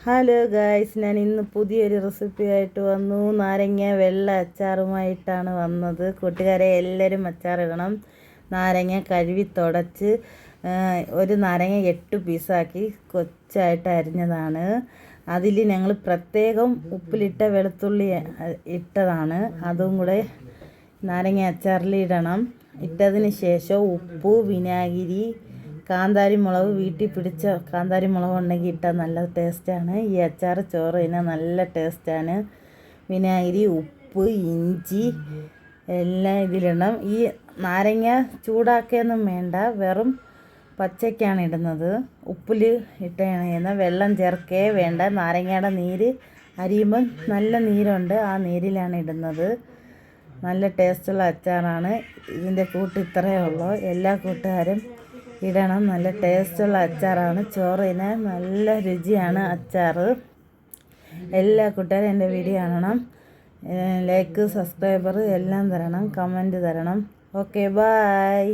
Hello guys, ഞാൻ ഇന്ന് പുതിയൊരു റെസിപ്പി ആയിട്ട് വന്നു. നാരങ്ങ വെള്ള അച്ചാറുമായിട്ടാണ് വന്നത്. കൂട്ടുകാരെ, എല്ലാവരും അച്ചാറിടണം. നാരങ്ങ കഴുകി തുടച്ച് ഒരു നാരങ്ങ 8 പീസാക്കി കൊച്ചായിട്ട് അരിഞ്ഞതാണ്. അതിൽ ഞങ്ങൾ പ്രത്യേകം ഉപ്പിലിട്ട വെളുത്തുള്ളി ഇട്ടതാണ്. അതും കൂടെ നാരങ്ങ അച്ചാറിൽ ഇടണം. ഇട്ടതിന് ശേഷം ഉപ്പ്, വിനാഗിരി, കാന്താരി മുളക്, വീട്ടിൽ പിടിച്ച കാന്താരി മുളക് ഉണ്ടെങ്കിൽ ഇട്ടാൽ നല്ല ടേസ്റ്റാണ്. ഈ അച്ചാർ ചോറിന് നല്ല ടേസ്റ്റാണ്. വിനാഗിരി, ഉപ്പ്, ഇഞ്ചി എല്ലാം ഇതിലിടണം. ഈ നാരങ്ങ ചൂടാക്കിയൊന്നും വേണ്ട, വെറും പച്ചയ്ക്കാണ് ഇടുന്നത്. ഉപ്പിൽ ഇട്ടാണ് ചെയ്യുന്നത്. വെള്ളം ചേർക്കേ വേണ്ട. നാരങ്ങയുടെ നീര് അരിയുമ്പം നല്ല നീരുണ്ട്, ആ നീരിലാണ് ഇടുന്നത്. നല്ല ടേസ്റ്റുള്ള അച്ചാറാണ്. ഇതിൻ്റെ കൂട്ട് ഇത്രയേ ഉള്ളൂ. എല്ലാ കൂട്ടുകാരും ഇടണം. നല്ല ടേസ്റ്റുള്ള അച്ചാറാണ്. ചോറിന് നല്ല രുചിയാണ് അച്ചാർ. എല്ലാ കൂട്ടുകാരും എൻ്റെ വീഡിയോ കാണണം. ലൈക്ക്, സബ്സ്ക്രൈബർ എല്ലാം തരണം, കമൻറ്റ് തരണം. Okay, bye.